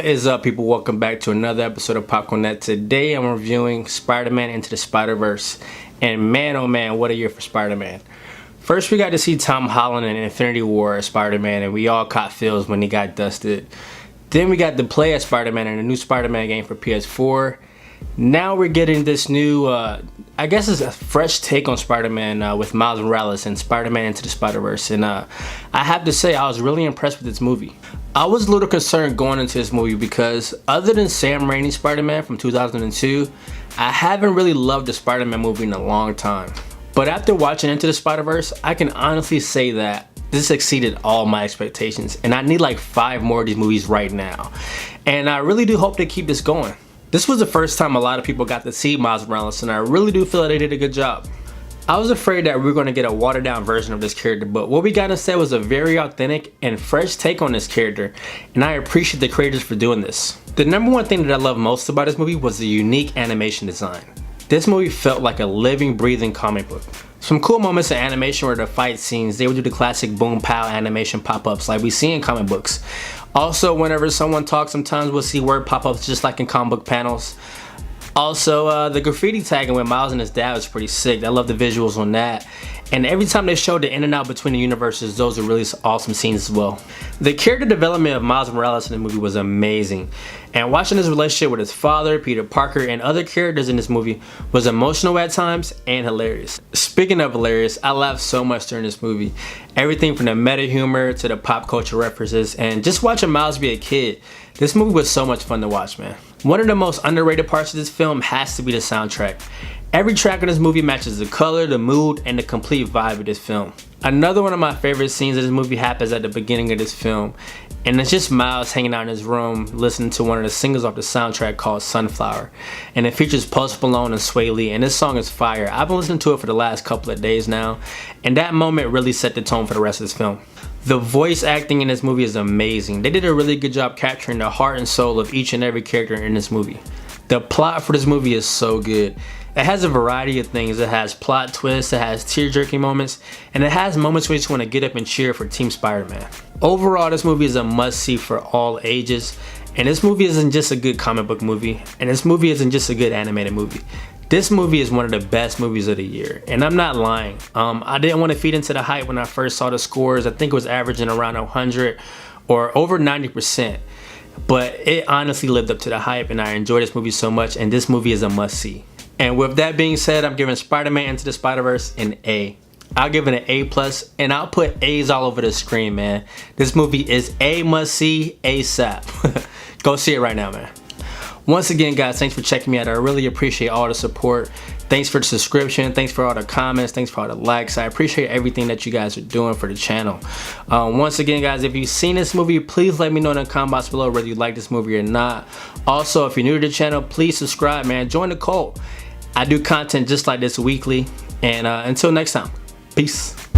is up, people? Welcome back to another episode of Popcorn Net. Today I'm reviewing Spider-Man Into the Spide-verse, and man oh man, what a year for Spider-Man. First we got to see Tom Holland in Infinity War as Spider-Man, and we all caught feels when he got dusted. Then we got to play as Spider-Man in a new Spider-Man game for PS4. Now we're getting this new, I guess it's a fresh take on Spider-Man with Miles Morales and Spider-Man Into the Spide-verse. And I have to say, I was really impressed with this movie. I was a little concerned going into this movie because other than Sam Raimi's Spider-Man from 2002, I haven't really loved a Spider-Man movie in a long time. But after watching Into the Spide-verse, I can honestly say that this exceeded all my expectations. And I need like 5 more of these movies right now. And I really do hope they keep this going. This was the first time a lot of people got to see Miles Morales, and I really do feel that they did a good job. I was afraid that we were going to get a watered down version of this character, but what we got instead was a very authentic and fresh take on this character, and I appreciate the creators for doing this. The number one thing that I love most about this movie was the unique animation design. This movie felt like a living, breathing comic book. Some cool moments in animation were the fight scenes. They would do the classic boom pow animation pop-ups like we see in comic books. Also, whenever someone talks, sometimes we'll see word pop-ups just like in comic book panels. Also, the graffiti tagging with Miles and his dad was pretty sick. I love the visuals on that. And every time they showed the in and out between the universes, those are really awesome scenes as well. The character development of Miles Morales in the movie was amazing. And watching his relationship with his father, Peter Parker, and other characters in this movie was emotional at times and hilarious. Speaking of hilarious, I laughed so much during this movie. Everything from the meta humor to the pop culture references, and just watching Miles be a kid. This movie was so much fun to watch, man. One of the most underrated parts of this film has to be the soundtrack. Every track in this movie matches the color, the mood, and the complete vibe of this film. Another one of my favorite scenes of this movie happens at the beginning of this film, and it's just Miles hanging out in his room listening to one of the singles off the soundtrack called Sunflower, and it features Post Malone and Sway Lee, and this song is fire. I've been listening to it for the last couple of days now, and that moment really set the tone for the rest of this film. The voice acting in this movie is amazing. They did a really good job capturing the heart and soul of each and every character in this movie. The plot for this movie is so good. It has a variety of things. It has plot twists, it has tear-jerking moments, and it has moments where you just want to get up and cheer for Team Spider-Man. Overall, this movie is a must-see for all ages, and this movie isn't just a good comic book movie, and this movie isn't just a good animated movie. This movie is one of the best movies of the year, and I'm not lying. I didn't want to feed into the hype when I first saw the scores. I think it was averaging around 100 or over 90%, but it honestly lived up to the hype, and I enjoyed this movie so much, and this movie is a must-see. And with that being said, I'm giving Spider-Man Into the Spide-verse an A. I'll give it an A+, and I'll put A's all over the screen, man. This movie is a must-see ASAP. Go see it right now, man. Once again, guys, thanks for checking me out. I really appreciate all the support. Thanks for the subscription. Thanks for all the comments. Thanks for all the likes. I appreciate everything that you guys are doing for the channel. Once again, guys, if you've seen this movie, please let me know in the comment box below whether you like this movie or not. Also, if you're new to the channel, please subscribe, man. Join the cult. I do content just like this weekly. And until next time, peace.